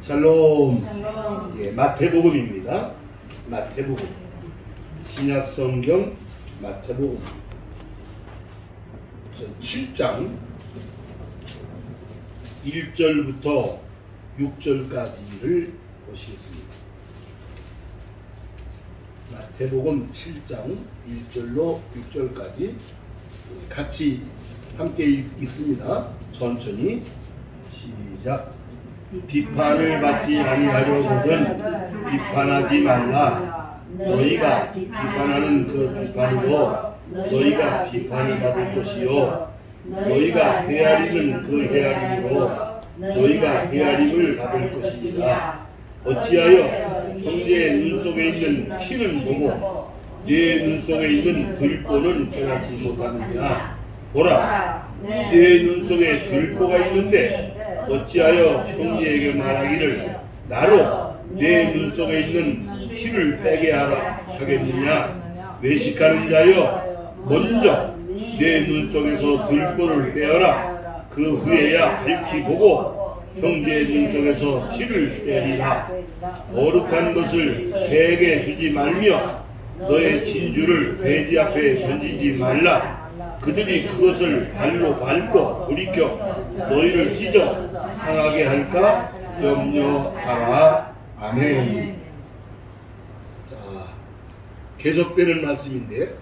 샬롬. 샬롬. 예, 마태복음입니다. 마태복음. 신약성경 마태복음. 우선 7장 1절부터 6절까지를 보시겠습니다. 마태복음 7장 1절로 6절까지 같이 함께 읽습니다. 천천히 시작. 비판을 받지 아니하려거든 비판하지 말라. 너희가 비판하는 그 비판으로 너희가 비판을 받을 것이요 너희가 헤아리는 그 헤아림으로 너희가 헤아림을 받을 것이니라. 어찌하여 형제의 눈 속에 있는 피는 보고 내 눈 속에 있는 들보는 깨닫지 못하느냐. 보라, 내 눈 속에 들보가 있는데 어찌하여 형제에게 말하기를 나로 내 눈 속에 있는 피를 빼게 하라 하겠느냐. 외식하는 자여, 먼저 내 눈 속에서 들보를 빼어라. 그 후에야 밝히 보고 형제의 눈 속에서 피를 빼리라. 거룩한 것을 개에게 주지 말며 너의 진주를 돼지 앞에 던지지 말라. 그들이 그것을 발로 밟고 돌이켜 너희를 찢어 상하게 할까 염려하라. 아멘. 자, 계속되는 말씀인데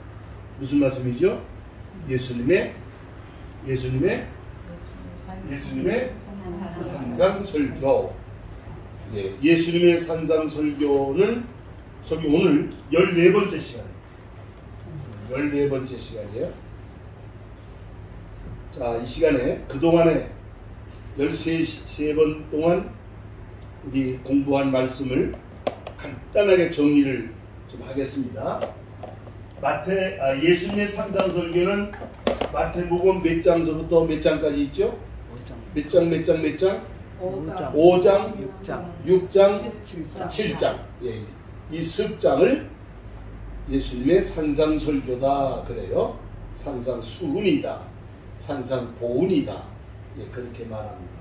무슨 말씀이죠? 예수님의 산상설교. 예, 예수님의 산상설교는 오늘 14번째 시간이에요. 14번째 시간이에요. 자, 이 시간에 그동안에 13번 동안 우리 공부한 말씀을 간단하게 정리를 좀 하겠습니다. 예수님의 산상설교는 마태복음 몇 장서부터 몇 장까지 있죠? 몇 장? 5장, 6장, 7장. 예, 이 습장을 예수님의 산상설교다 그래요. 산상수훈이다, 산상보훈이다. 예, 그렇게 말합니다.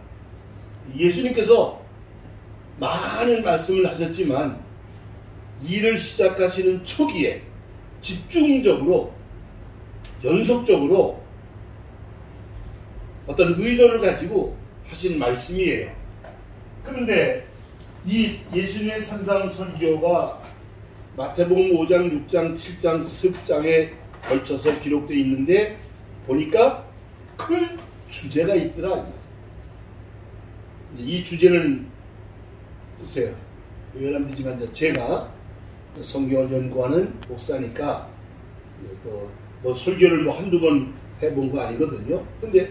예수님께서 많은 말씀을 하셨지만 일을 시작하시는 초기에 집중적으로 연속적으로 어떤 의도를 가지고 하신 말씀이에요. 그런데 이 예수님의 산상설교가 마태복음 5장, 6장, 7장, 10장에 걸쳐서 기록되어 있는데 보니까 큰 주제가 있더라. 이 주제는 글쎄요, 외람되지만 제가 성경을 연구하는 목사니까 또 뭐 설교를 뭐 한두 번 해본 거 아니거든요. 근데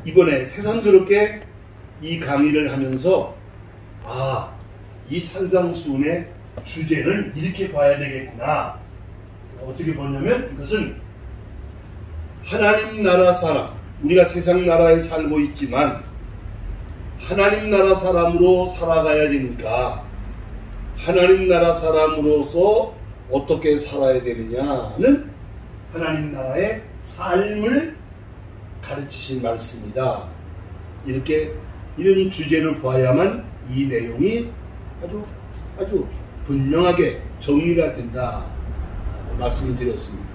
이번에 새삼스럽게 이 강의를 하면서 이 산상수훈의 주제를 이렇게 봐야 되겠구나. 어떻게 보냐면 이것은 하나님 나라 사람, 우리가 세상 나라에 살고 있지만 하나님 나라 사람으로 살아가야 되니까 하나님 나라 사람으로서 어떻게 살아야 되느냐는 하나님 나라의 삶을 가르치신 말씀이다. 이런 주제를 봐야만 이 내용이 아주 분명하게 정리가 된다 말씀을 드렸습니다.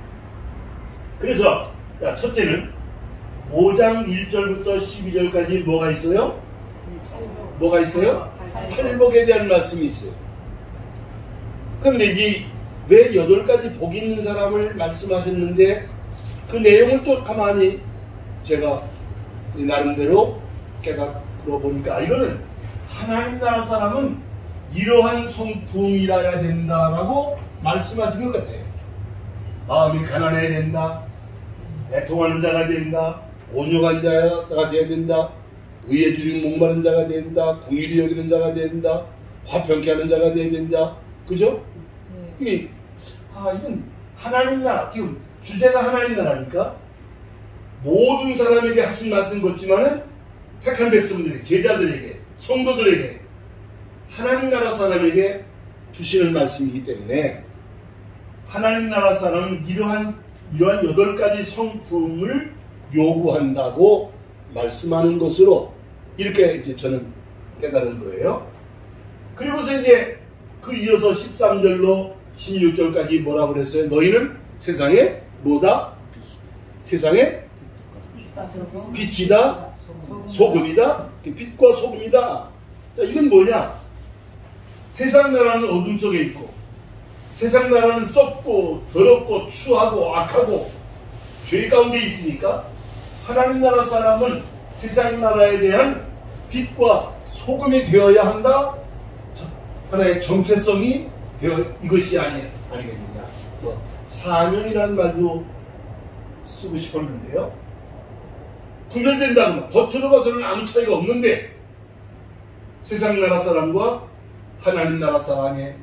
그래서 첫째는 5장 1절부터 12절까지 뭐가 있어요? 팔복에 대한 말씀이 있어요. 그런데 왜 8가지 복이 있는 사람을 말씀하셨는데 그 내용을 또 가만히 제가 나름대로 깨닫고 보니까 이거는 하나님 나라 사람은 이러한 성품이라야 된다라고 말씀하신 것 같아요. 마음이 가난해야 된다, 애통하는 자가 된다, 온유한 자가 되어야 된다, 의에 주린 목마른 자가 된다, 궁일이 여기는 자가 된다, 화평케 하는 자가 되어야 된다. 그죠? 이건 하나님 나라, 지금 주제가 하나님 나라니까 모든 사람에게 하신 말씀 같지만은 택한 백성들에게, 제자들에게, 성도들에게, 하나님 나라 사람에게 주시는 말씀이기 때문에 하나님 나라 사람은 이러한 8가지 성품을 요구한다고 말씀하는 것으로 이렇게 이제 저는 깨달은 거예요. 그리고서 이제 그 이어서 13절로 16절까지 뭐라고 그랬어요? 너희는 세상에 뭐다? 세상에 빛이다, 소금이다. 빛과 소금이다. 자, 이건 뭐냐? 세상 나라는 어둠 속에 있고, 세상 나라는 썩고 더럽고 추하고 악하고 죄 가운데 있으니까 하나님 나라 사람은 세상 나라에 대한 빛과 소금이 되어야 한다. 하나의 정체성이 이것이 아니겠느냐. 사명이라는 말도 쓰고 싶었는데요. 구별된다는 말, 겉으로 봐서는 아무 차이가 없는데 세상 나라 사람과 하나님 나라 사람의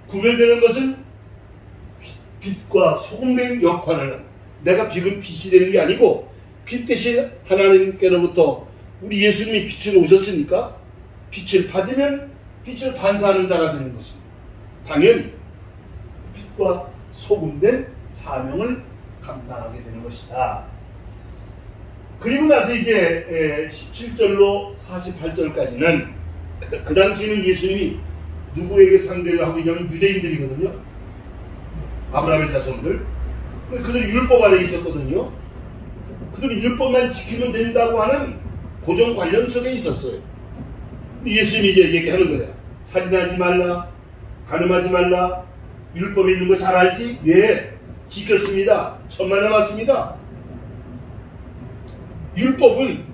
구별되는 것은 빛과 소금된 역할을, 내가 빛이 되는 게 아니고 빛 대신 하나님께로부터 우리 예수님이 빛으로 오셨으니까 빛을 받으면 빛을 반사하는 자가 되는 것입니다. 당연히 빛과 소금된 사명을 감당하게 되는 것이다. 그리고 나서 이제 17절로 48절까지는 그 당시에는 예수님이 누구에게 상대를 하고 있냐면 유대인들이거든요. 아브라함의 자손들. 그들이 율법 아래 있었거든요. 그들이 율법만 지키면 된다고 하는 고정 관념 속에 있었어요. 예수님이 이제 얘기하는 거예요. 살인하지 말라, 간음하지 말라, 율법에 있는 거 잘 알지? 예, 지켰습니다. 천만에 맞습니다. 율법은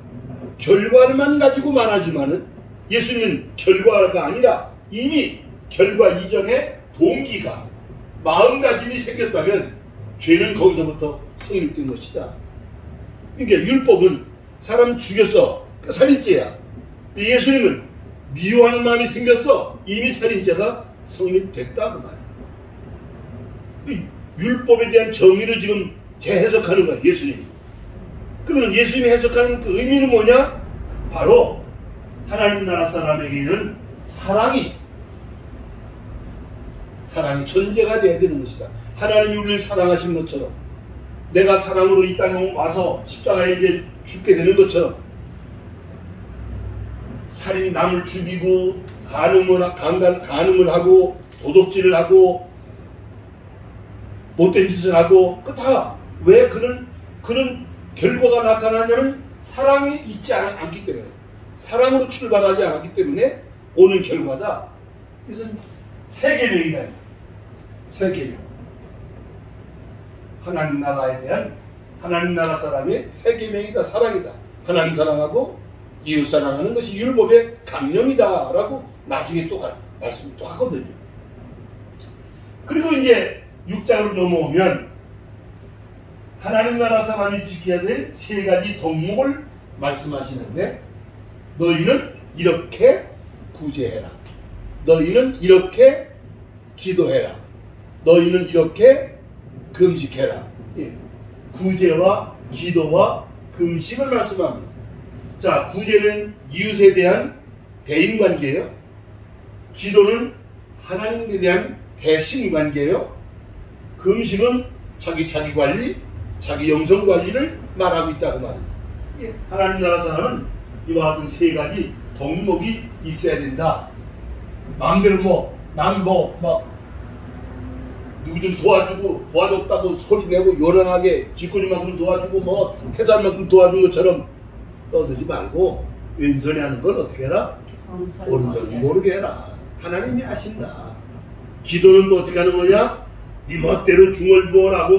결과만 가지고 말하지만은 예수님은 결과가 아니라 이미 결과 이전에 동기가, 마음가짐이 생겼다면 죄는 거기서부터 성립된 것이다. 그러니까 율법은 사람 죽였어, 살인죄야. 예수님은 미워하는 마음이 생겼어, 이미 살인죄가 성립됐다 그 말이야. 율법에 대한 정의를 지금 재해석하는 거야, 예수님이. 그러면 예수님이 해석하는 그 의미는 뭐냐? 바로 하나님 나라 사람에게는 사랑이 존재가 되어야 되는 것이다. 하나님이 우리를 사랑하신 것처럼, 내가 사랑으로 이 땅에 와서 십자가에 이제 죽게 되는 것처럼, 살인, 남을 죽이고 간음을 하고 도둑질을 하고 못된 짓을 하고, 그 다 왜 그런 결과가 나타나냐면 사랑이 있지 않기 때문에, 사랑으로 출발하지 않았기 때문에 오는 결과다. 그래서 세 계명이다. 세 계명. 하나님 나라에 대한, 하나님 나라 사람의 세 계명이다. 사랑이다. 하나님 사랑하고 이웃 사랑하는 것이 율법의 강령이다 라고 나중에 또 말씀 또 하거든요. 그리고 이제 6장으로 넘어오면 하나님 나라 사람이 지켜야 될 세 가지 덕목을 말씀하시는데, 너희는 이렇게 구제해라, 너희는 이렇게 기도해라, 너희는 이렇게 금식해라. 예. 구제와 기도와 금식을 말씀합니다. 자, 구제는 이웃에 대한 대인관계예요. 기도는 하나님에 대한 대신관계예요. 금식은 자기 관리, 자기 영성 관리를 말하고 있다고 말합니다. 예. 하나님 나라 사람은 이와 같은 세 가지 덕목이 있어야 된다. 마음대로 누구 좀 도와줬다고 소리내고 요란하게 쥐꼬리만큼 도와주고 태산만큼 도와준 것처럼 떠들지 말고, 왼손에 하는 건 어떻게 해라? 오른손이 모르게 해라. 하나님이 아신다. 기도는 또 어떻게 하는 거냐? 네 멋대로 중언부언하고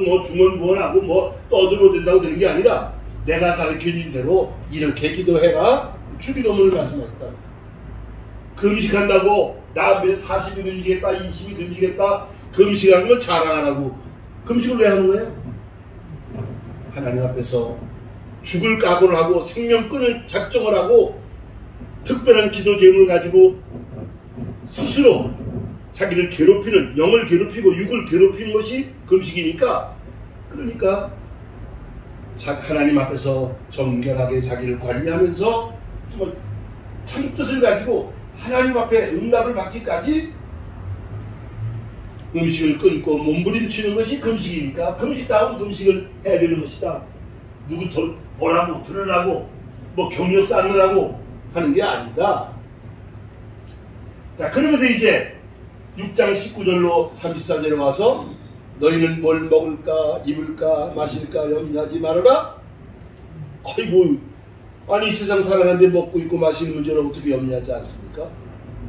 떠들어도 된다고 되는 게 아니라 내가 가르쳐준 대로 이렇게 기도해라. 주기도문을 말씀하셨다. 금식한다고 나 40일 금식했다, 20일 금식했다, 금식하는 걸 자랑하라고. 금식을 왜 하는 거예요? 하나님 앞에서 죽을 각오를 하고 생명 끊을 작정을 하고 특별한 기도 제목을 가지고 스스로 자기를 괴롭히는, 영을 괴롭히고 육을 괴롭히는 것이 금식이니까, 그러니까 하나님 앞에서 정결하게 자기를 관리하면서 정말 참뜻을 가지고 하나님 앞에 응답을 받기까지 음식을 끊고 몸부림치는 것이 금식이니까 금식다운 금식을 해야 되는 것이다. 누구 뭐라고 들으라고 격려 쌓느라고 하는 게 아니다. 자, 그러면서 이제 6장 19절로 34절에 와서 너희는 뭘 먹을까 입을까 마실까 염려하지 말아라. 아이고, 아니 이 세상 살아가는데 먹고 입고 마시는 문제를 어떻게 염려하지 않습니까?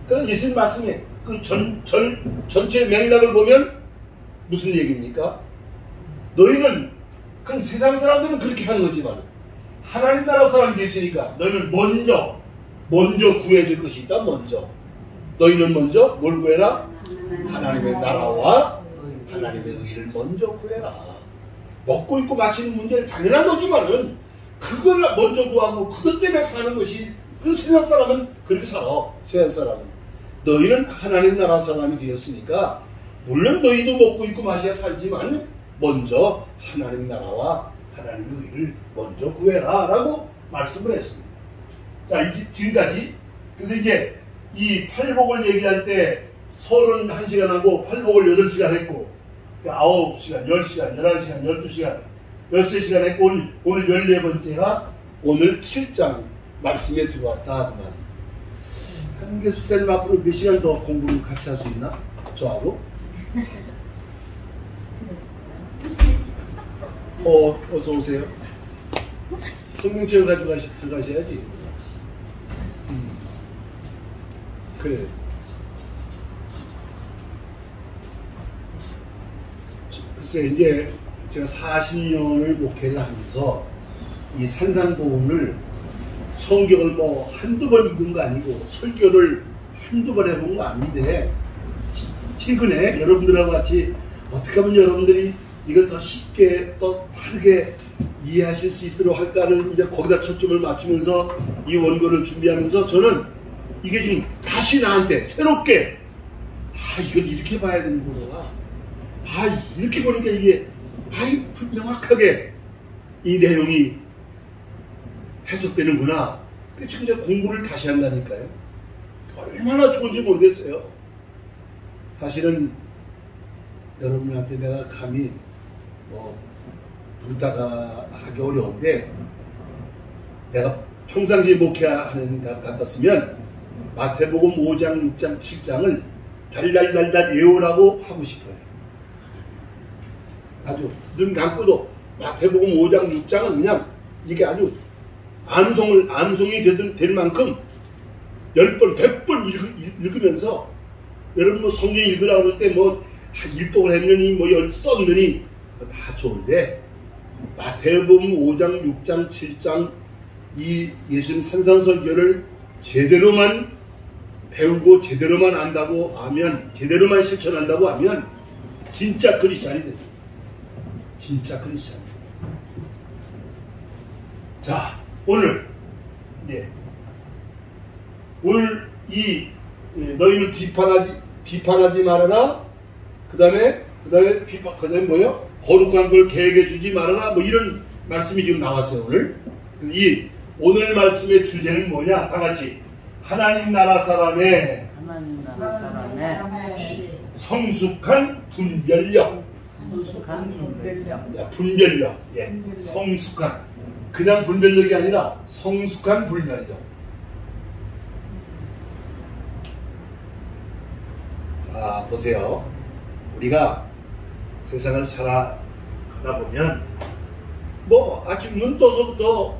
그럼 예수님 말씀에 그 전체 맥락을 보면 무슨 얘기입니까? 너희는 그 세상 사람들은 그렇게 하는 거지만 하나님 나라 사람이 됐으니까 너희는 먼저 구해야 될 것이 있다. 너희는 먼저 뭘 구해라? 하나님의 나라와 하나님의 의를 먼저 구해라. 먹고 입고 마시는 문제는 당연한 거지만은 그걸 먼저 구하고 그것 때문에 사는 것이 그 세상 사람은 그렇게 살아. 세상 사람은 너희는 하나님 나라 사람이 되었으니까 물론 너희도 먹고 입고 마셔야 살지만 먼저 하나님 나라와 하나님의 의를 먼저 구해라 라고 말씀을 했습니다. 자, 지금까지 그래서 이제 이 팔복을 얘기할 때 31시간하고 팔복을 8시간 했고 9시간, 10시간, 11시간, 12시간 13시간 했고 오늘 14번째가 오늘 7장 말씀에 들어왔다 그 말입니다. 한계 숙사님 앞으로 몇 시간 더 공부를 같이 할 수 있나? 저하고? 어서 오세요. 성경책을 가져가셔야지. 그래. 글쎄, 이제 제가 40년을 목회를 하면서 이 산상보험을 성경을 뭐 한두 번 읽은 거 아니고 설교를 한두 번 해본 거 아닌데 최근에 여러분들하고 같이 어떻게 하면 여러분들이 이걸 더 쉽게 더 빠르게 이해하실 수 있도록 할까를 이제 거기다 초점을 맞추면서 이 원고를 준비하면서 저는 이게 지금 다시 나한테 새롭게 이건 이렇게 봐야 되는구나. 이렇게 보니까 이게 명확하게 이 내용이 해석되는구나. 지금 이제 공부를 다시 한다니까요. 얼마나 좋은지 모르겠어요. 사실은 여러분한테 내가 감히 부르다가 하기 어려운데 내가 평상시에 목회하는 것 같았으면 마태복음 5장, 6장, 7장을 달달달달 외우라고 하고 싶어요. 아주 눈 감고도 마태복음 5장, 6장은 그냥 이게 아주 암송이 될 만큼 10번, 100번 읽으면서 여러분 뭐 성경 읽으라고 그럴 때 일독을 했느니 썼느니 다 좋은데 마태복음 5장, 6장, 7장 이 예수님 산상설교를 제대로만 배우고 제대로만 안다고 하면 제대로만 실천한다고 하면 진짜 크리스찬이 됩니다. 진짜 크리스찬. 자, 오늘 너희는 비판하지 말아라. 그 다음에 뭐요? 거룩한 걸 계획해 주지 말아라. 이런 말씀이 지금 나왔어요, 오늘. 오늘 말씀의 주제는 뭐냐? 다 같이. 하나님 나라 사람의 성숙한 분별력. 분별력. 예. 성숙한. 그냥 분별력이 아니라 성숙한 분별력. 자, 보세요. 우리가 세상을 살아가다 보면 아직 눈 떠서부터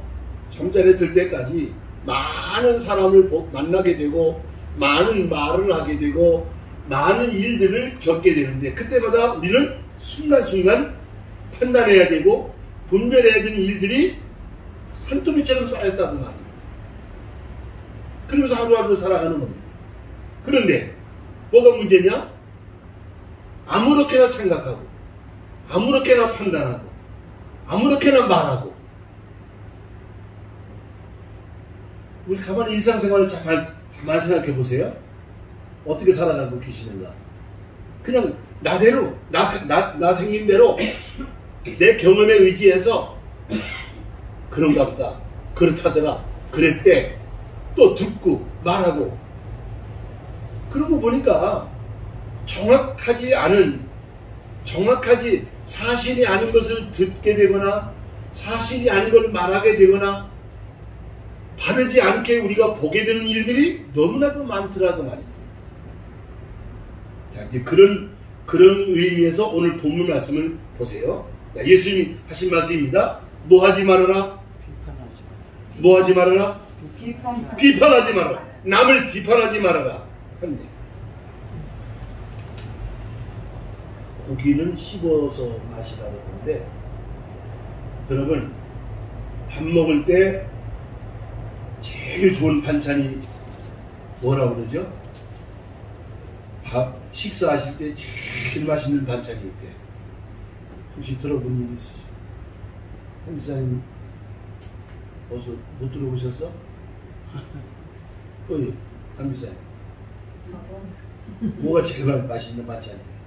잠자리에 들 때까지 많은 사람을 만나게 되고 많은 말을 하게 되고 많은 일들을 겪게 되는데 그때마다 우리는 순간순간 판단해야 되고 분별해야 되는 일들이 산더미처럼 쌓였다고 말입니다. 그러면서 하루하루 살아가는 겁니다. 그런데 뭐가 문제냐? 아무렇게나 생각하고 아무렇게나 판단하고 아무렇게나 말하고 우리 가만히 일상생활을 가만히 생각해 보세요. 어떻게 살아가고 계시는가? 그냥 나대로 나 생긴 대로 내 경험에 의지해서 그런가 보다 그렇다더라 그랬대 또 듣고 말하고 그러고 보니까 정확하지 사실이 아닌 것을 듣게 되거나 사실이 아닌 걸 말하게 되거나 바르지 않게 우리가 보게 되는 일들이 너무나도 많더라고 말이에요. 자, 이제 그런 의미에서 오늘 본문 말씀을 보세요. 자, 예수님이 하신 말씀입니다. 뭐 하지 말아라? 뭐 하지 말아라? 비판하지 말아라. 남을 비판하지 말아라. 하는 얘기. 고기는 씹어서 마시라고 하는데, 여러분, 밥 먹을 때 제일 좋은 반찬이 뭐라고 그러죠? 밥 식사하실 때 제일 맛있는 반찬이 있대. 혹시 들어본 일 있으시죠? 한지사님 어서 못 들어보셨어? 어이, 한지사님 뭐가 제일 맛있는 반찬이에요?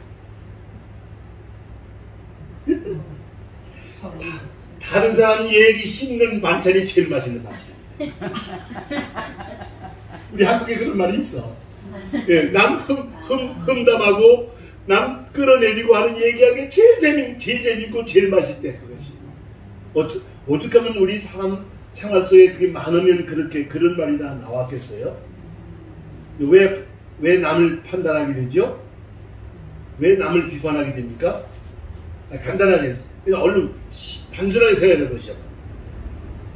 다른 사람 얘기 씹는 반찬이 제일 맛있는 반찬이에요. 우리 한국에 그런 말이 있어. 예, 남 흠담하고 남 끌어내리고 하는 얘기하기 제일 재밌고 제일 맛있대. 그것이 어떻게 하면 우리 사람 생활 속에 그게 많으면 그렇게 그런 말이 다 나왔겠어요? 왜 남을 판단하게 되죠? 왜 남을 비판하게 됩니까? 간단하게 해서 얼른 단순하게 생각해 보시죠.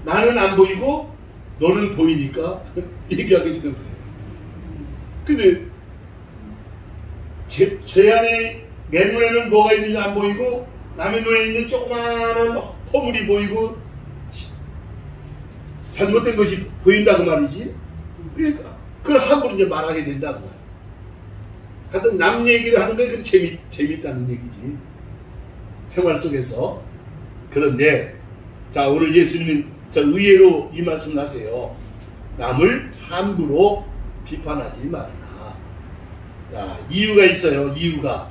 나는 안 보이고 너는 보이니까 얘기하게 되는 거예요. 근데 제 안에 내 눈에는 뭐가 있는지 안 보이고 남의 눈에 있는 조그마한 허물이 보이고 잘못된 것이 보인다고 말이지. 그러니까 그걸 함부로 이제 말하게 된다고 말이야. 하여튼 남 얘기를 하는 게 그렇게 재밌다는 얘기지. 생활 속에서. 그런데 자, 오늘 예수님은 의외로 이 말씀을 하세요. 남을 함부로 비판하지 말라. 자, 이유가 있어요. 이유가.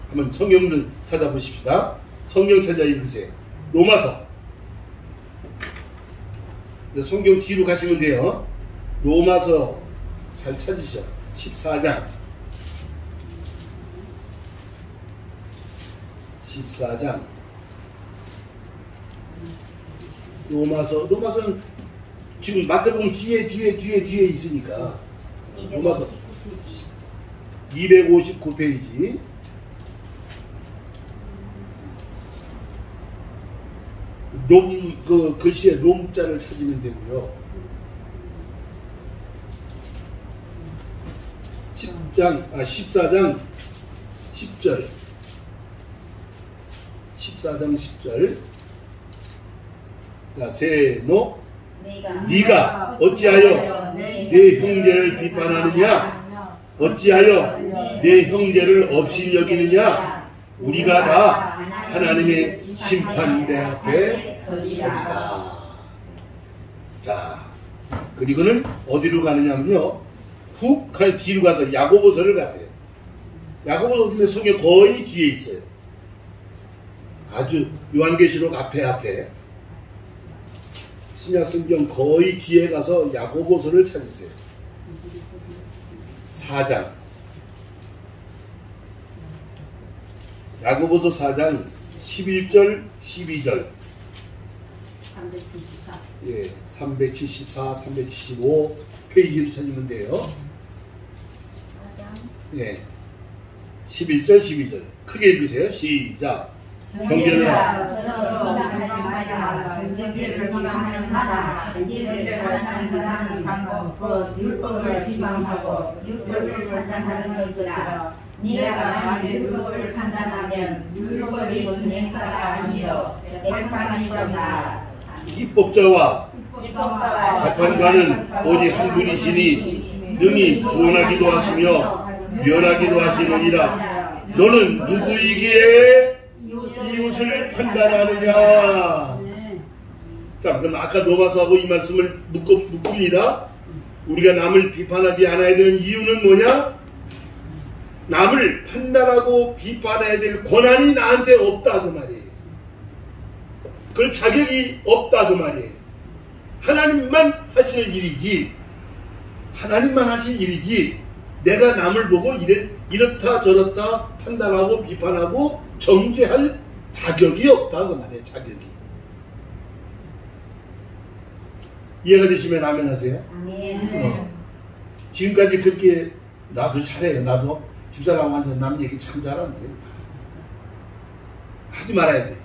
한번 성경을 찾아보십시다. 성경 찾아 읽으세요. 로마서. 성경 뒤로 가시면 돼요. 로마서 잘 찾으시죠. 14장. 14장. 로마서는 지금 마태복음 뒤에 있으니까. 로마서 259페이지. 글씨에 롬자를 찾으면 되고요. 14장 10절. 14장 10절. 자, 세노. 네가 어찌하여 내 형제를 비판하느냐? 어찌하여 내 형제를 없이 여기느냐? 우리가 다 하나님의 심판대 앞에 서리라. 자, 그리고는 어디로 가느냐면요, 훅 뒤로 가서 야고보서를 가세요. 야고보서 성경 거의 뒤에 있어요. 아주 요한계시록 앞에 신약성경 거의 뒤에 가서 야고보서를 찾으세요. 4장. 야고보서 4장 11절 12절. 374. 예, 374, 375 페이지를 찾으면 돼요. 4장. 예, 11절 12절 크게 읽으세요. 시작. 형제들아, 서로 비난하지 말라. 형제를 비난하는 자나 형제를 비난하는 자는 참고 곧 율법을 비방하고 율법을 판단하는 것이라. 네가 만일 율법을 판단하면 율법이 준 행사가 아니요 재판이로다. 입법자와 재판관은 오직 한 분이시니 능히 구원하기도 하시며 멸하기도 하시느니라. 너는 누구이기에 이웃을 판단하느냐? 자, 그럼 아까 로마서하고 이 말씀을 묶습니다. 우리가 남을 비판하지 않아야 되는 이유는 뭐냐? 남을 판단하고 비판해야 될 권한이 나한테 없다 그 말이에요. 그럴 자격이 없다 그 말이에요. 하나님만 하시는 일이지. 하나님만 하신 일이지. 내가 남을 보고 이렇다 저렇다 판단하고 비판하고 정죄할 자격이 없다 그 말이에요. 자격이. 이해가 되시면 아멘 하세요. 아멘. 지금까지 그렇게 나도 잘해요. 나도 집사람 완전 남 얘기 참 잘하네요. 하지 말아야 돼.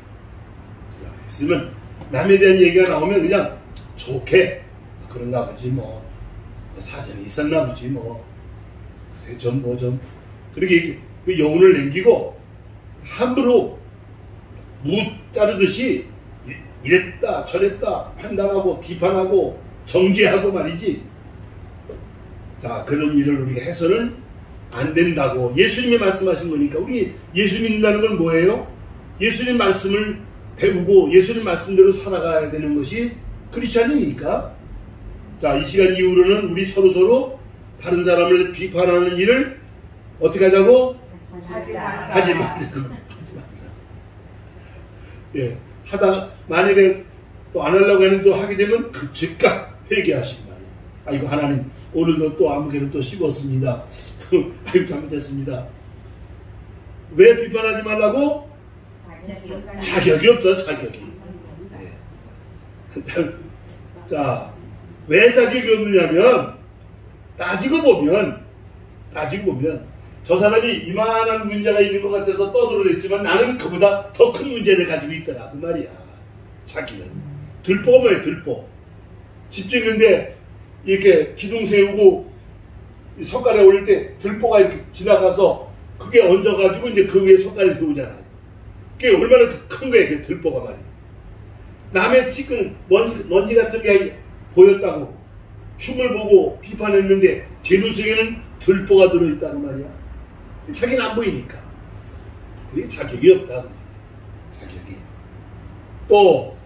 있으면 남에 대한 얘기가 나오면 그냥 좋게 그런가 보지 뭐 사정이 있었나 보지 뭐 글쎄 좀 뭐 좀 그렇게 그 여운을 남기고 함부로 무 자르듯이 이랬다 저랬다 판단하고 비판하고 정죄하고 말이지. 자, 그런 일을 우리가 해서는 안 된다고 예수님이 말씀하신 거니까. 우리 예수 믿는다는 건 뭐예요? 예수님 말씀을 배우고 예수님 말씀대로 살아가야 되는 것이 크리스찬이니까. 자, 이 시간 이후로는 우리 서로 다른 사람을 비판하는 일을 어떻게 하자고? 하지 말자. 예, 하다가 만약에 또 안 하려고 하는 또 하게 되면 그 즉각 회개하시기 바래요. 아이고 하나님 오늘도 또 아무개를 또 씹었습니다. 또 아이고 잘못했습니다. 왜 비판하지 말라고? 자격이 없어. 자격이. 네. 자, 왜 자격이 없느냐면 따지고 보면 저 사람이 이만한 문제가 있는 것 같아서 떠들어댔지만 나는 그보다 더 큰 문제를 가지고 있더라 그 말이야. 자기는 들보가 뭐예요? 들보. 집 짓는데 이렇게 기둥 세우고 석가래 올릴 때 들보가 이렇게 지나가서 그게 얹어가지고 이제 그 위에 석가래 세우잖아요. 그게 얼마나 큰 거예요, 그 들보가 말이에요. 남의 티끌 먼지 같은 게 보였다고 흉을 보고 비판했는데 제 눈속에는 들보가 들어있다는 말이야. 자기는 안 보이니까. 그게 자격이 없다는 말이야. 자격이. 또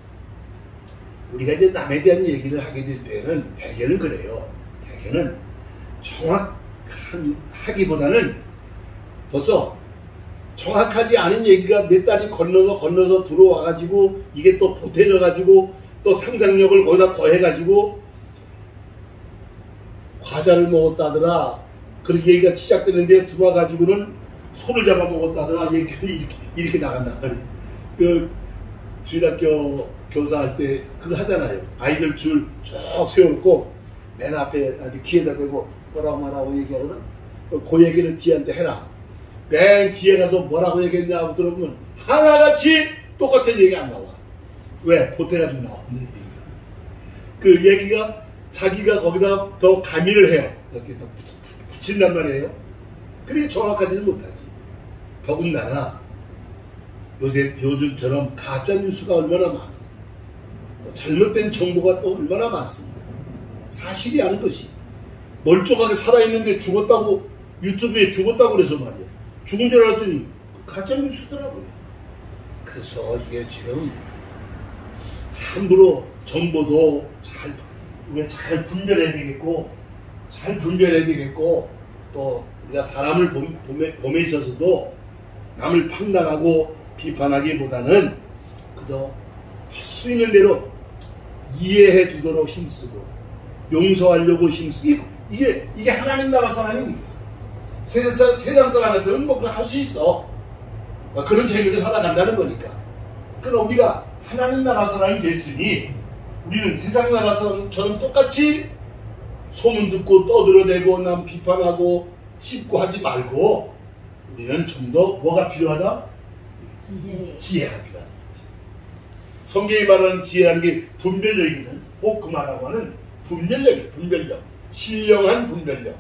우리가 이제 남에 대한 얘기를 하게 될 때는 배경은 그래요. 배경은 정확한 하기보다는 벌써 정확하지 않은 얘기가 몇 달이 건너서 들어와가지고 이게 또 보태져가지고 또 상상력을 거기다 더해가지고 과자를 먹었다더라. 그렇게 얘기가 시작되는데 들어와가지고는 손을 잡아먹었다더라. 얘기가 이렇게 나간단 말이에요. 그 주일학교 교사할 때 그거 하잖아요. 아이들 줄 쭉 세워놓고 맨 앞에 귀에다 대고 뭐라고 얘기하거든. 그 얘기를 뒤한테 해라. 맨 뒤에 가서 뭐라고 얘기했냐고 들어보면 하나같이 똑같은 얘기가 안 나와. 왜? 보태가지고 나와. 그 얘기가 자기가 거기다 더 가미를 해요. 이렇게 붙인단 말이에요. 그러니 정확하지는 못하지. 더군다나 요즘처럼 가짜뉴스가 얼마나 많아. 또 잘못된 정보가 또 얼마나 많습니다. 사실이 아닌 것이. 멀쩡하게 살아있는데 죽었다고 유튜브에 죽었다고 그래서 말이야. 죽은 줄 알았더니 가짜뉴스더라고요. 그래서 이게 지금 함부로 정보도 우리가 잘 분별해야 되겠고 또 우리가 사람을 봄에 있어서도 남을 판단하고 비판하기보다는 그저 할 수 있는 대로 이해해 주도록 힘쓰고 용서하려고 힘쓰고 이게 하나님 나라 사람이니까. 세상 사람 같으면 뭐 그걸 할 수 있어. 그런 재미로 살아간다는 거니까. 그러나 우리가 하나님 나라 사람이 됐으니 우리는 세상 나라 사람처럼 똑같이 소문 듣고 떠들어대고 남 비판하고 씹고 하지 말고 우리는 좀 더 뭐가 필요하다? 지혜가 필요하다. 성경이 말하는 지혜라는 게 분별력이거든. 그 말하고 하는 분별력이에요. 분별력. 신령한 분별력.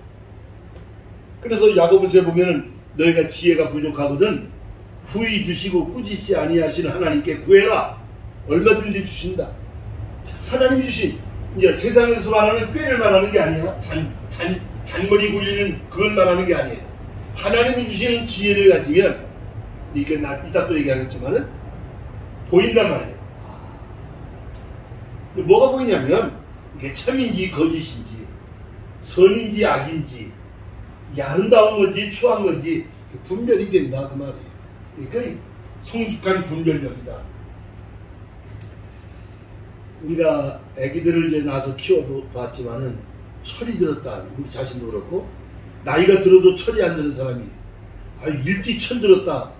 그래서 야고보서에 보면은 너희가 지혜가 부족하거든 후히 주시고 꾸짖지 아니하시는 하나님께 구해라. 얼마든지 주신다. 하나님이 주신 이제 세상에서 말하는 꾀를 말하는 게 아니야. 잔머리 굴리는 그걸 말하는 게 아니에요. 하나님이 주시는 지혜를 가지면 이게 이따 또 얘기하겠지만은 보인단 말이에요. 뭐가 보이냐면 이게 참인지 거짓인지 선인지 악인지 아름다운 건지 추한 건지 분별이 된다 그 말이에요. 그러니까 성숙한 분별력이다. 우리가 아기들을 이제 낳아서 키워봤지만은 철이 들었다. 우리 자신도 그렇고 나이가 들어도 철이 안 드는 사람이 일찍 철 들었다.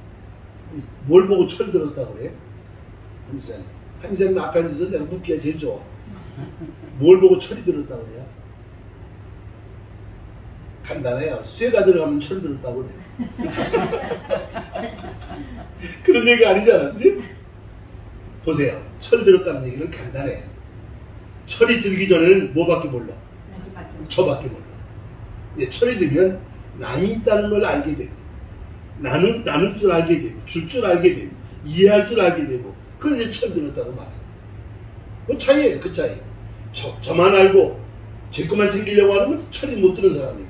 뭘 보고 철 들었다 그래? 한의사님 앞에 앉아서 내가 묻기가 제일 좋아. 뭘 보고 철이 들었다 그래요? 간단해요. 쇠가 들어가면 철 들었다고 그래. 그런 얘기가 아니잖아, 그치? 보세요. 철 들었다는 얘기는 간단해요. 철이 들기 전에는 뭐밖에 몰라? 저밖에 몰라. 근데 철이 들면 남이 있다는 걸 알게 되고, 나눌 줄 알게 되고, 줄 줄 알게 되고, 이해할 줄 알게 되고, 그걸 이제 철 들었다고 말해요. 그 차이예요, 그 차이. 저만 알고, 제 것만 챙기려고 하는 건 철이 못 드는 사람이고,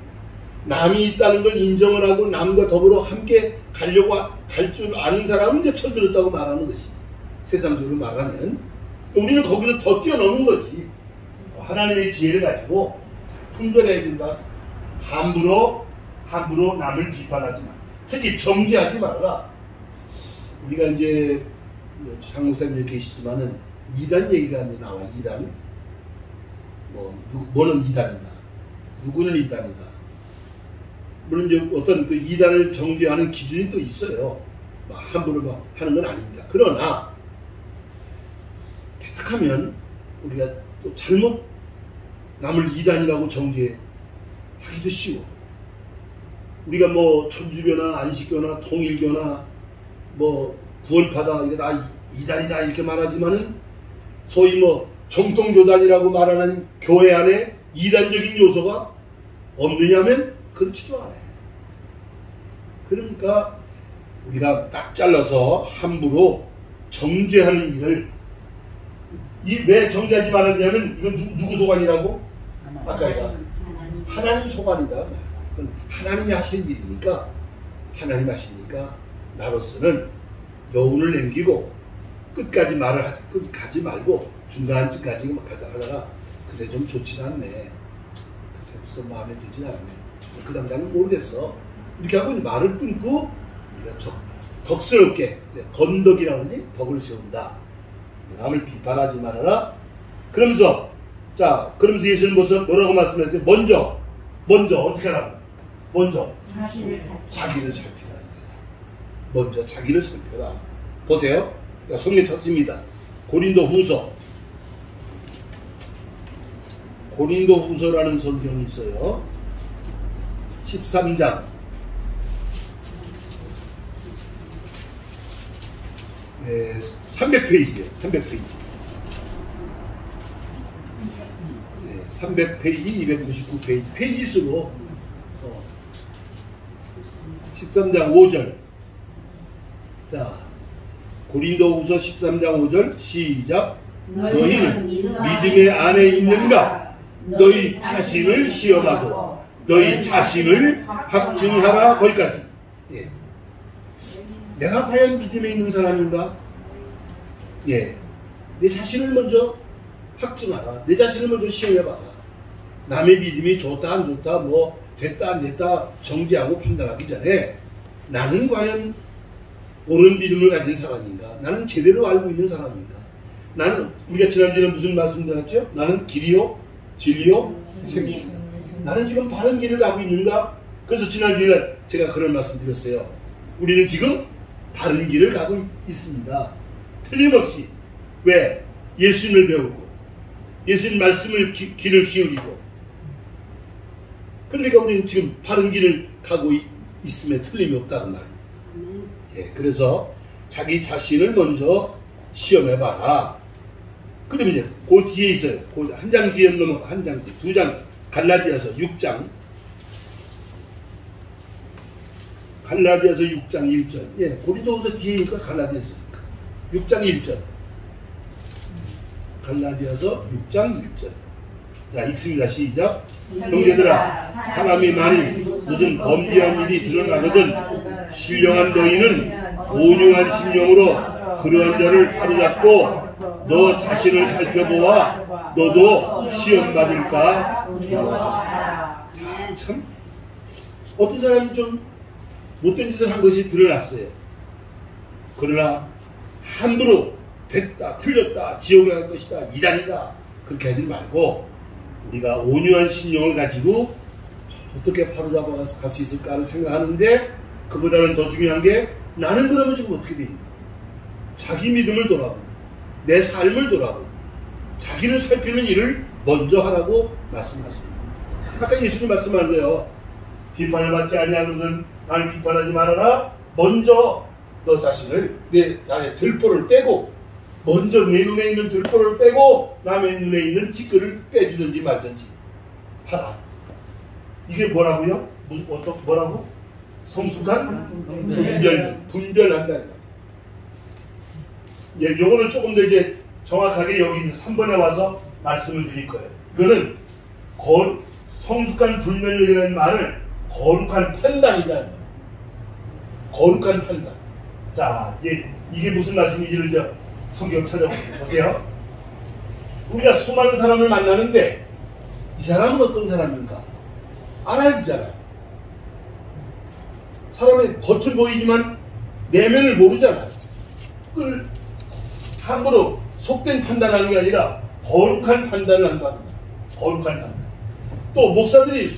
남이 있다는 걸 인정을 하고, 남과 더불어 함께 가려고 갈 줄 아는 사람은 이제 철 들었다고 말하는 것이지. 세상적으로 말하면. 우리는 거기서 더 뛰어넘는 거지. 하나님의 지혜를 가지고 분별해야 된다. 함부로 남을 비판하지 마. 특히 정죄하지 말아라. 우리가 이제 장목사님 계시지만은 이단 얘기가 이제 나와. 이단. 뭐는 이단이다. 누구는 이단이다. 물론 이제 어떤 그 이단을 정죄하는 기준이 또 있어요. 함부로 하는 건 아닙니다. 그러나 개탁하면 우리가 또 잘못 남을 이단이라고 정죄하기도 쉬워. 우리가 뭐 천주교나 안식교나 통일교나 뭐 구원파다 이거 다 이단이다 이렇게 말하지만은 소위 뭐 정통교단이라고 말하는 교회 안에 이단적인 요소가 없느냐면 그렇지도 않아요. 그러니까 우리가 딱 잘라서 함부로 정죄하는 일을 왜 정죄하지 말았냐면 이건 누구 소관이라고? 아까 이거 하나님 소관이다. 하나님이 하신 일이니까 하나님 하시니까 나로서는 여운을 남기고 끝까지 끝까지 말고 중간쯤까지 막 하다가 글쎄 좀 좋지는 않네. 글쎄 무슨 마음에 들진 않네. 그 당장은 모르겠어. 이렇게 하고 말을 끊고 우리가 덕스럽게 건덕이라고 그러지? 덕을 세운다. 남을 비판하지 말아라. 그러면서 예수는 뭐라고 말씀하셨어요? 먼저 어떻게 하라고? 먼저 자기를 살피라. 먼저 자기를 살펴라. 보세요. 성경 찾습니다. 고린도후서라는 성경이 있어요. 13장 300페이지예요. 300페이지. 300페이지, 299페이지. 페이지 수로 13장 5절. 자, 고린도후서 13장 5절 시작. 너희는 믿음의 안에 있는가? 너희 자신을 시험하고 너희 자신을 확증하라. 거기까지. 예. 내가 과연 믿음에 있는 사람인가? 예. 내 자신을 먼저 확증하라. 내 자신을 먼저 시험해봐라. 남의 믿음이 좋다 안 좋다 뭐 됐다 안 됐다 정죄하고 판단하기 전에 나는 과연 옳은 믿음을 가진 사람인가? 나는 제대로 알고 있는 사람인가? 나는 우리가 지난주에 무슨 말씀 드렸죠? 나는 길이요 진리요 생명. 나는 지금 바른 길을 가고 있는가? 그래서 지난주에 제가 그런 말씀 드렸어요. 우리는 지금 바른 길을 가고 있습니다. 틀림없이. 왜? 예수님을 배우고 예수님 말씀을 귀를 기울이고 그러니까 우리는 지금 바른 길을 가고 있음에 틀림이 없다는 말이에요. 예, 그래서 자기 자신을 먼저 시험해봐라. 그러면 이제 그 뒤에 있어요. 그 한 장 뒤에 넘어가 한 장 뒤에 2장 갈라디아서 6장 1절. 예, 고린도후서 뒤에니까 갈라디아서 6장 1절. 갈라디아서 6장 1절. 자, 읽습니다. 시작. 형제들아, 사람이 만일 무슨 범죄한 일이 드러나거든 신령한 너희는 온유한 심령으로 그러한 자를 바로잡고 너 자신을 살펴보아 너도 시험받을까 두려워하라. 참 어떤 사람이 좀 못된 짓을 한 것이 드러났어요. 그러나 함부로 됐다 틀렸다 지옥에 갈 것이다 이단이다 그렇게 하지 말고 우리가 온유한 심령을 가지고 어떻게 바로잡아 갈 수 있을까를 생각하는데 그보다는 더 중요한 게 나는 그러면 지금 어떻게 돼 있나? 자기 믿음을 돌아보고 내 삶을 돌아보고 자기를 살피는 일을 먼저 하라고 말씀하십니다. 아까 예수님 말씀한 거예요. 비판을 받지 아니하거든 나를 비판하지 말아라. 먼저 너 자신을 내 들보를 빼고 먼저 내 눈에 있는 들보를 빼고 남의 눈에 있는 티끌을 빼주든지 말든지 하라. 이게 뭐라고요? 뭐라고? 성숙한 분별한다. 예, 요거는 조금 더 이제 정확하게 여기 있는 3번에 와서 말씀을 드릴 거예요. 이거는 성숙한 분별력이라는 말을 거룩한 판단이다. 거룩한 판단. 자, 이게 무슨 말씀인지를 이제 성경 찾아보세요. 우리가 수많은 사람을 만나는데 이 사람은 어떤 사람인가 알아야 되잖아요. 사람의 겉은 보이지만 내면을 모르잖아요. 그걸 함부로 속된 판단하는 게 아니라 거룩한 판단을 한다. 거룩한 판단. 또 목사들이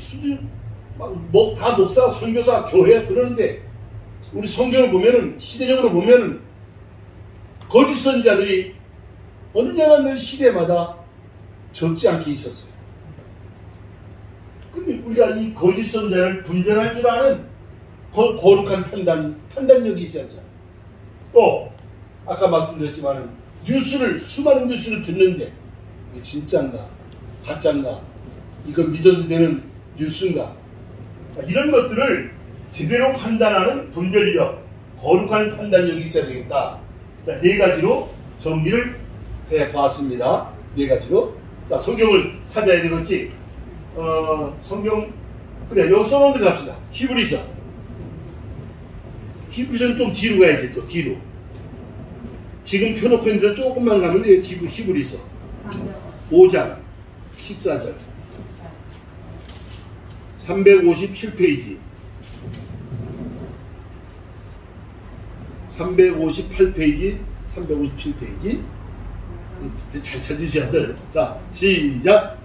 다 목사, 선교사, 교회 그러는데 우리 성경을 보면은 시대적으로 보면은 거짓 선지자들이 언제나 늘 시대마다 적지 않게 있었어요. 근데 우리가 이 거짓 선지자를 분별할 줄 아는 거룩한 판단력이 있어야 하잖아요. 또 아까 말씀드렸지만은 수많은 뉴스를 듣는데 이게 진짜인가 가짜인가 이거 믿어도 되는 뉴스인가 이런 것들을 제대로 판단하는 분별력, 거룩한 판단력이 있어야 되겠다. 자, 4가지로 정리를 해보았습니다. 4가지로. 자, 성경을 찾아야 되겠지. 성경 그래 여기 써놓은 데 갑시다. 히브리서. 히브리서는 좀 뒤로 가야지. 또 뒤로. 지금 펴놓고 있는데 조금만 가면 돼요. 히브리서 5장 14절 357페이지 358페이지 357페이지 잘 찾으셔야 돼. 자, 시작.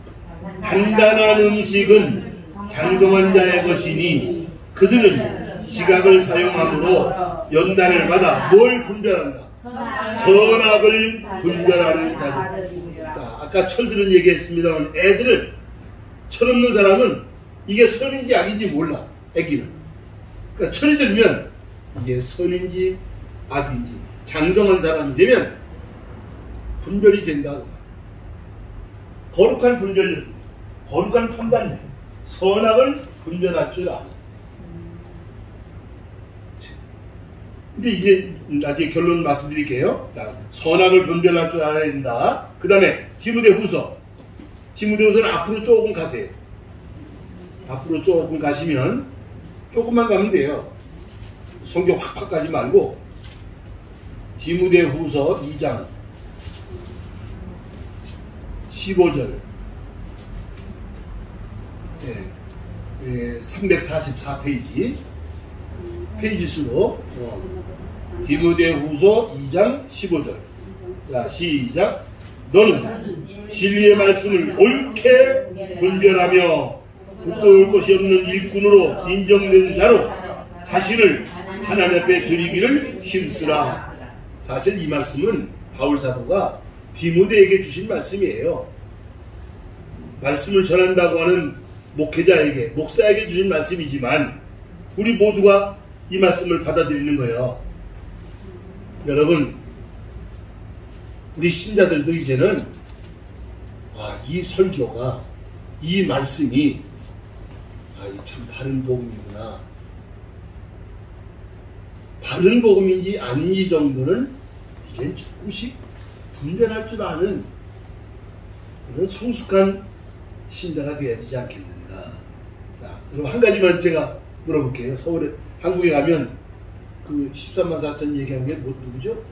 단단한 음식은 장성한 자의 것이니 그들은 지각을 사용함으로 연단을 받아 뭘 분별한다? 선악을 분별하는 자들. 자, 아까 철들은 얘기했습니다만 애들은 철없는 사람은 이게 선인지 악인지 몰라. 애기는. 그러니까 철이 들면 이게 선인지 악인지 장성한 사람이 되면 분별이 된다고. 거룩한 분별력, 거룩한 판단력, 선악을 분별할 줄 아는. 근데 이제 나중에 결론 말씀드릴게요. 자, 선악을 분별할 줄 알아야 된다. 그 다음에 디모데후서. 디모데후서는 앞으로 조금 가세요. 앞으로 조금 가시면 조금만 가면 돼요. 성경 확 가지 말고 디모데후서 2장 15절 344페이지 페이지 수로 디모데후서 2장 15절. 자, 시작. 너는 진리의 말씀을 옳게 분별하며 올 것이 없는 일꾼으로 인정된 자로 자신을 하나님 앞에 드리기를 힘쓰라. 사실 이 말씀은 바울 사도가 디모데에게 주신 말씀이에요. 말씀을 전한다고 하는 목회자에게, 목사에게 주신 말씀이지만 우리 모두가 이 말씀을 받아들이는 거예요. 여러분, 우리 신자들도 이제는 이 설교가, 이 말씀이 참 바른 복음이구나. 바른 복음인지 아닌지 정도는 이젠 조금씩 분별할 줄 아는 그런 성숙한 신자가 되어야 되지 않겠는가. 자, 여러분 한 가지만 제가 물어볼게요. 서울에, 한국에 가면 그 13만 4천 얘기한 게 누구죠?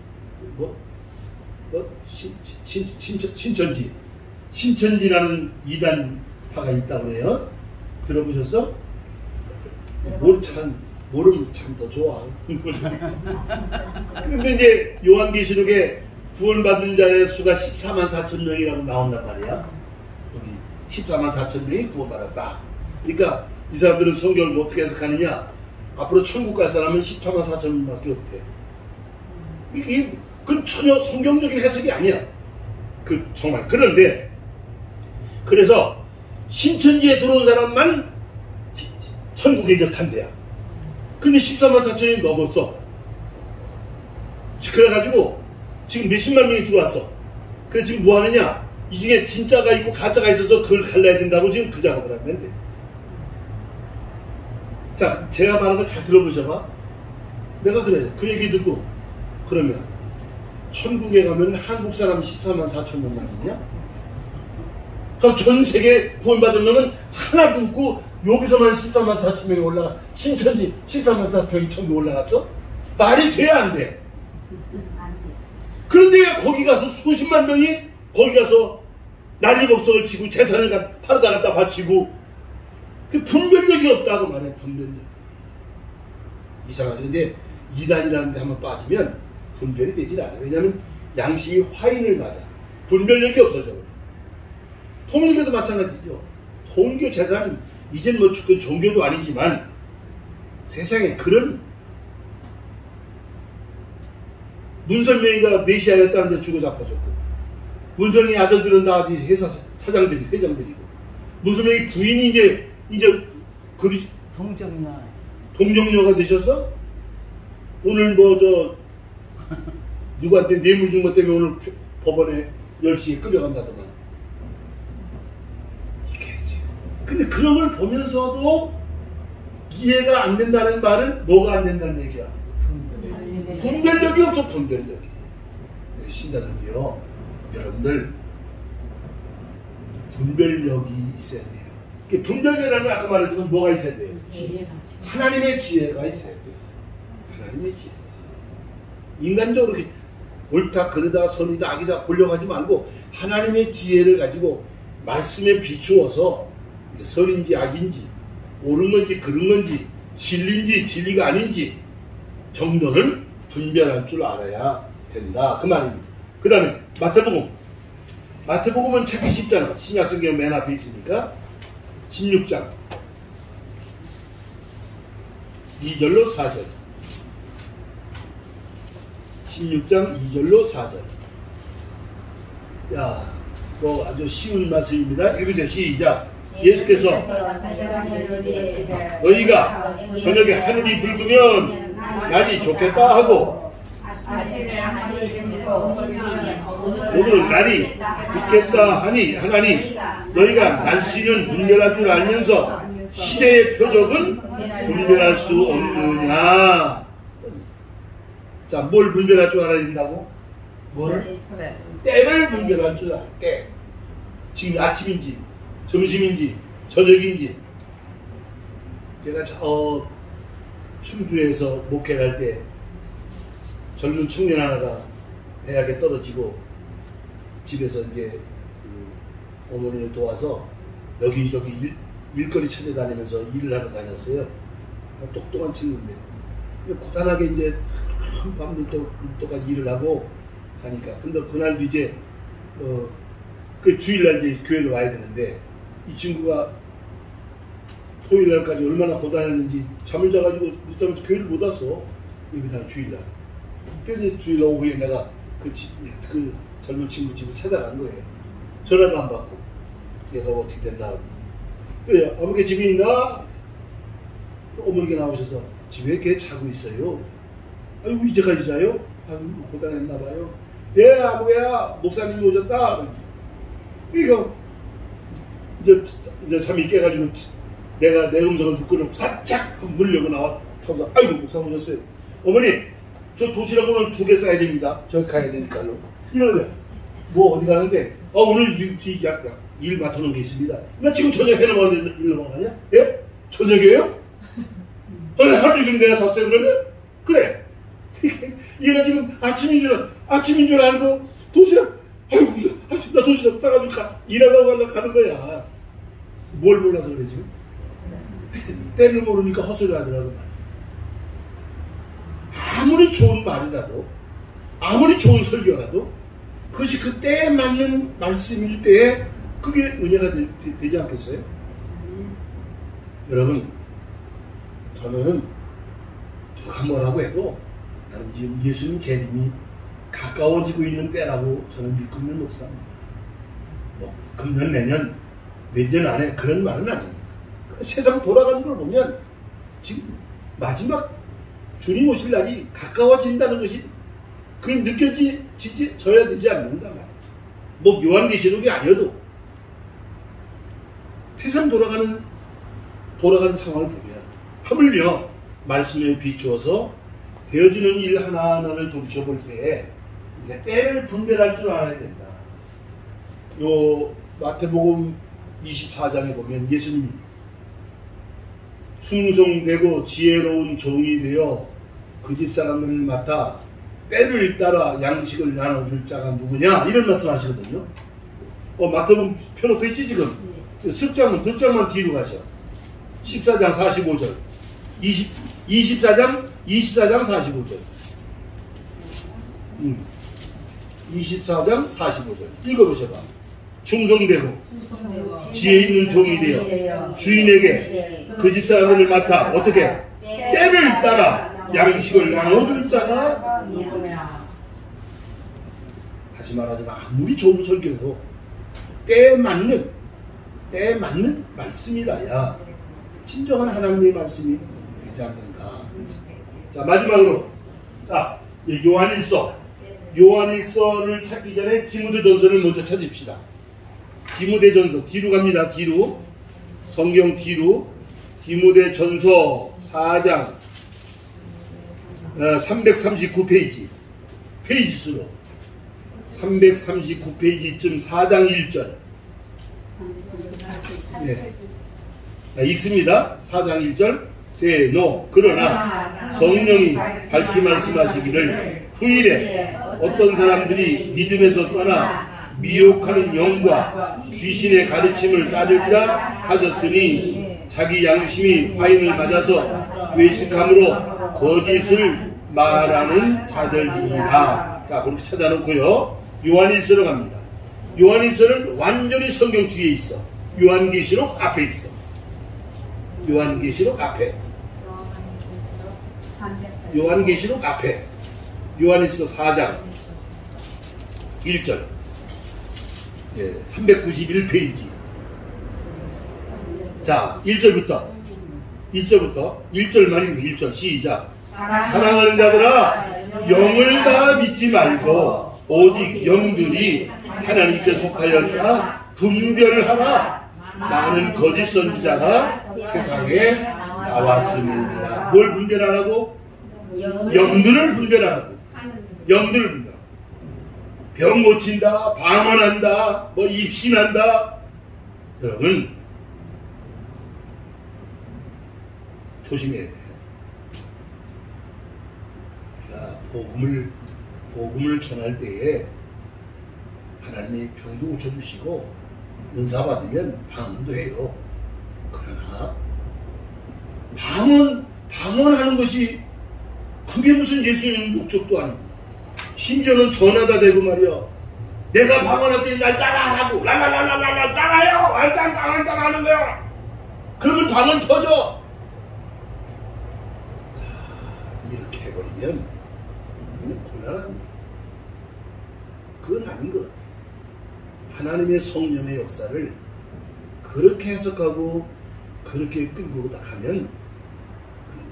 신천지라는 이단파가 있다고 해요. 들어보셨어? 모르면 참 더 좋아. 근데 이제 요한계시록에 구원받은 자의 수가 14만 4천 명이라고 나온단 말이야. 여기 14만 4천 명이 구원받았다. 그러니까 이 사람들은 성경을 어떻게 해석하느냐? 앞으로 천국 갈 사람은 14만 4천 명밖에 없대. 그건 전혀 성경적인 해석이 아니야. 정말. 그런데 그래서 신천지에 들어온 사람만 천국에 격한 데야. 근데 14만 4천이 넘었어. 그래가지고 지금 몇십만 명이 들어왔어. 그래 지금 뭐 하느냐? 이 중에 진짜가 있고 가짜가 있어서 그걸 갈라야 된다고 지금 그 작업을 하는데. 자, 제가 말하는 걸 잘 들어보셔봐. 내가 그래. 그 얘기 듣고 그러면 천국에 가면 한국 사람 14만 4천 명만 있냐? 그럼 전 세계 구원받은 놈은 하나도 없고 여기서만 14만 4천 명이 올라가. 신천지 14만 4천 명이 천국에 올라갔어? 말이 돼 안 돼? 그런데 거기 가서 수십만 명이 거기 가서 난리법석을 치고 재산을 팔아다 갖다 바치고 그 분별력이 없다고 말해. 분별력. 이상하죠. 근데 이단이라는 데 한번 빠지면 분별이 되질 않아요. 왜냐하면 양심이 화인을 맞아. 분별력이 없어져 버려. 통일교도 마찬가지죠. 통일교 재산은 이젠 뭐 그 종교도 아니지만 세상에 그런 문선명이가 메시아였다는데 죽어 자빠졌고, 문선명이 아들들은 다 회사 사장들이 회장들이고, 문선명이 부인이 이제 그리 동정녀가 되셔서 오늘 뭐 누구한테 뇌물 준 것 때문에 오늘 법원에 10시에 끌려간다더만. 이게 지금. 근데 그런 걸 보면서도 이해가 안 된다는 말은 뭐가 안 된다는 얘기야? 분별력이 없어. 분별력이. 신자들이요, 여러분들 분별력이 있어야 돼요. 분별력이라는 아까 말했지만 뭐가 있어야 돼요? 하나님의 지혜가 있어야 돼요. 하나님의 지혜. 인간적으로 이렇게 옳다 그르다 선이다 악이다 골려가지 말고 하나님의 지혜를 가지고 말씀에 비추어서 선인지 악인지 옳은 건지 그른 건지 진리인지 진리가 아닌지 정도는 분별할 줄 알아야 된다, 그 말입니다. 그 다음에 마태복음은 찾기 쉽잖아. 신약성경 맨 앞에 있으니까 16장 2절로 4절. 16장 2절로 4절. 야, 뭐 아주 쉬운 말씀입니다. 읽으세요. 시작. 예수께서 너희가 저녁에 하늘이 붉으면 날이 좋겠다 하고 오늘은 날이 붉겠다 하나니 너희가 날씨는 분별할 줄 알면서 시대의 표적은 분별할 수 없느냐. 자, 뭘 분별할 줄 알아야 된다고? 뭘? 때를 분별할 줄 알아야 때. 지금 아침인지 점심인지 저녁인지. 제가 충주에서 목회를 할 때 젊은 청년 하나가 대학에 떨어지고 집에서 이제 어머니를 도와서 여기저기 일거리 찾아다니면서 일을 하러 다녔어요. 똑똑한 친구인데 고단하게 이제 밤늦도까지 일을 하고 하니까, 근데 그날도 이제 그 주일날 이제 교회로 와야 되는데 이 친구가 토요일날까지 얼마나 고단했는지 잠을 자가지고 늦잠을 교회를 못 왔어. 여기다 주일날. 그래서 주일날 오후에 내가 그 젊은 친구 집을 찾아간 거예요. 전화도 안 받고. 얘가 어떻게 됐나. 그래, 어머니 집에 있나? 어머니가 나오셔서 집에 걔 자고 있어요. 아이고 이제까지 자요? 아이고 고단했나봐요. 예, 아무야 목사님이 오셨다. 그러니까 이제 잠이 깨가지고 내가 내 음성을 듣고는 살짝 물려고 나와서 아이고 목사님 오셨어요. 어머니 저 도시락을 2개 싸야 됩니다. 저기 가야 되니까요. 이러는데 뭐 어디 가는데 오늘 일 맡아놓은 게 있습니다. 나 지금 저녁 해놓으면 일 넘어가냐? 예? 저녁이에요? 하루 종일 내가 잤어요 그러면? 그래. 얘가 지금 아침인 줄 알고 도시락, 아이고 나 도시락 싸가지고 일하려고 가는 거야. 뭘 몰라서 그래 지금? 때를 모르니까 헛소리 하더라고. 아무리 좋은 말이라도 아무리 좋은 설교라도 그것이 그 때에 맞는 말씀일 때에 그게 은혜가 되지 않겠어요? 여러분, 저는 누가 뭐라고 해도 나는 지금 예수님 재림이 가까워지고 있는 때라고 저는 믿고 있는 목사입니다. 뭐 금년 내년 몇 년 안에 그런 말은 아닙니다. 세상 돌아가는 걸 보면 지금 마지막 주님 오실 날이 가까워진다는 것이 그 느껴져야 되지 않는가 말이지. 뭐 요한계시록이 아니어도 세상 돌아가는 상황을 보면 하물며 말씀에 비추어서 되어지는 일 하나하나를 돌이켜볼 때에 우리가 때를 분별할 줄 알아야 된다. 요 마태복음 24장에 보면 예수님이 숭송되고 지혜로운 종이 되어 그 집 사람들을 맡아 때를 따라 양식을 나눠줄 자가 누구냐 이런 말씀 하시거든요. 마태복음 펴놓고 있지 지금. 몇 장만 뒤로 가셔. 14장 45절 24장 45절 24장 45절 읽어보셔봐. 충성되고 지혜 있는 종이 되어 주인에게 그 집 사람들을 맡아 어떻게 때를 따라 양식을 나눠줄 자가 누구냐. 다시 말하자면 아무리 좋은 설교도 때에 맞는 말씀이라야 진정한 하나님의 말씀이 되지 않는가. 자, 마지막으로 요한일서를 찾기 전에 디모데전서를 먼저 찾읍시다. 디모데전서 뒤로 갑니다. 뒤로 성경 뒤로 디모데전서 4장 339페이지 페이지 수로 339페이지쯤 4장 1절 읽습니다. 4장 1절 세노 그러나 성령이 밝히 말씀하시기를 후일에 어떤 사람들이 믿음에서 떠나 미혹하는 영과 귀신의 가르침을 따르리라 하셨으니 자기 양심이 화인을 맞아서 외식함으로 거짓을 말하는 자들이라. 자, 그렇게 찾아놓고요. 요한일서로 갑니다. 요한일서는 완전히 성경 뒤에 있어. 요한계시록 앞에 있어. 요한계시록 앞에. 요한계시록 앞에. 요한일서 4장 1절. 391페이지. 자, 1절부터 1절만 읽고 1절 시작. 사랑하는 자들아 영을 다 믿지 말고 오직 영들이 하나님께 속하였나 분별하라. 많은 거짓 선지자가 세상에 나왔습니다. 뭘 분별하라고? 영들을 분별하라고. 영들을 분별. 병 고친다, 방언한다, 뭐 입신한다. 여러분 조심해야 돼요. 우리가 복음을 전할 때에 하나님이 병도 고쳐주시고 은사 받으면 방언도 해요. 그러나 방언하는 것이 그게 무슨 예수님 목적도 아니고, 심지어는 전화다 대고 말이야. 내가 방언할 때 날 따라하라고 랄랄랄랄랄 따라해요. 따라하는 거야. 그러면 방언 터져. 이렇게 해버리면 곤란합니다. 그건 아닌 것 같아요. 하나님의 성령의 역사를 그렇게 해석하고 그렇게 끌고 나가면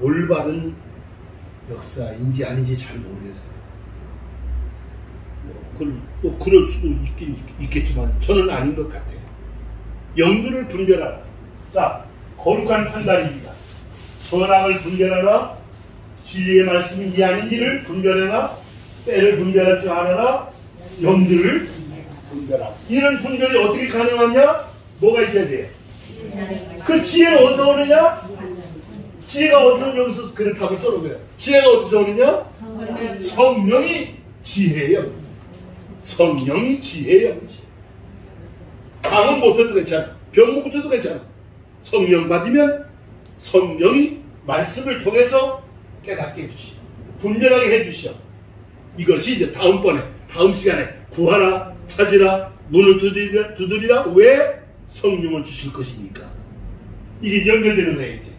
올바른 역사인지 아닌지 잘 모르겠어요. 뭐 그럴 수도 있긴 있겠지만 저는 아닌 것 같아요. 영들을 분별하라. 자, 거룩한 판단입니다. 선악을 분별하라. 진리의 말씀인지 아닌지를 분별해라. 때를 분별할 줄 알아라. 영들을 분별하라. 이런 분별이 어떻게 가능하냐? 뭐가 있어야 돼요? 그 지혜는 어디서 오느냐? 지혜가 어디서, 여기서 그런 답을 써놓은 지혜가 어디서 오느냐? 성령이 지혜예요. 성령이 지혜예요. 방언 못해도 괜찮아. 병 못 고쳐도 괜찮아. 성령 받으면 성령이 말씀을 통해서 깨닫게 해주시오. 분별하게 해주시오. 이것이 이제 다음 시간에 구하라, 찾으라, 문을 두드리라. 왜? 성령을 주실 것이니까. 이게 연결되는 거예요, 이제.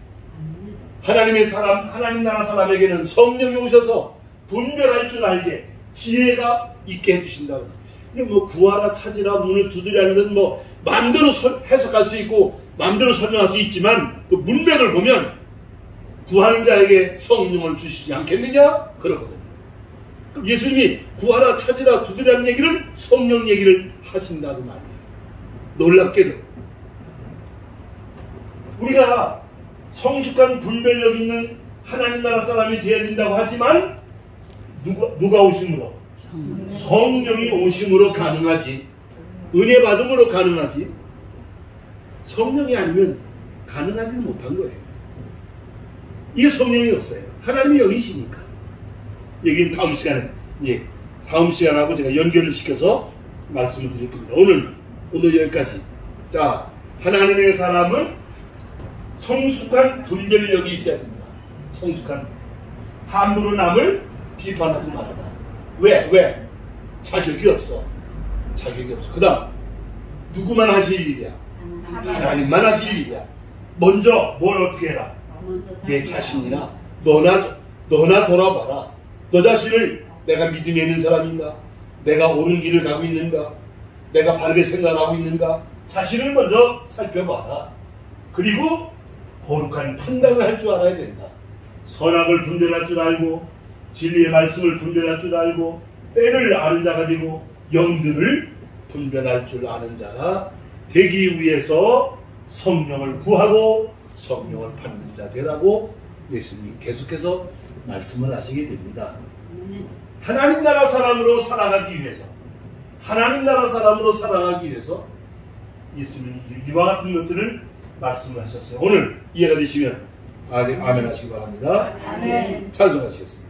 하나님 나라 사람에게는 성령이 오셔서 분별할 줄 알게 지혜가 있게 해주신다고. 근데 뭐 구하라, 찾으라, 문을 두드리라는 건 뭐 마음대로 해석할 수 있고 마음대로 설명할 수 있지만 그 문맥을 보면 구하는 자에게 성령을 주시지 않겠느냐? 그러거든요. 그럼 예수님이 구하라 찾으라 두드리라는 얘기를 성령 얘기를 하신다고 말이에요. 놀랍게도 우리가 성숙한 분별력 있는 하나님 나라 사람이 되어야 된다고 하지만 누가 오심으로? 성령이 오심으로 가능하지. 은혜 받음으로 가능하지. 성령이 아니면 가능하지 못한 거예요. 이게 성령이 없어요. 하나님이 여기시니까. 여기는 다음 시간하고 제가 연결을 시켜서 말씀을 드릴 겁니다. 오늘 여기까지. 자, 하나님의 사람은 성숙한 분별력이 있어야 됩니다. 성숙한. 함부로 남을 비판하지 말아라. 왜? 자격이 없어. 그 다음 누구만 하실 일이야? 하나님만 하실 일이야. 먼저 뭘 어떻게 해라? 내 자신이나 너나 돌아봐라. 너 자신을 내가 믿음이 있는 사람인가? 내가 옳은 길을 가고 있는가? 내가 바르게 생각하고 있는가? 자신을 먼저 살펴봐라. 그리고 거룩한 판단을 할 줄 알아야 된다. 선악을 분별할 줄 알고 진리의 말씀을 분별할 줄 알고 때를 아는 자가 되고 영들을 분별할 줄 아는 자가 되기 위해서 성령을 구하고 성령을 받는 자 되라고 예수님 계속해서 말씀을 하시게 됩니다. 하나님 나라 사람으로 살아가기 위해서 예수님이 이와 같은 것들을 말씀을 하셨어요. 오늘 이해가 되시면 아멘 하시기 바랍니다. 아멘. 찬송하시겠습니다.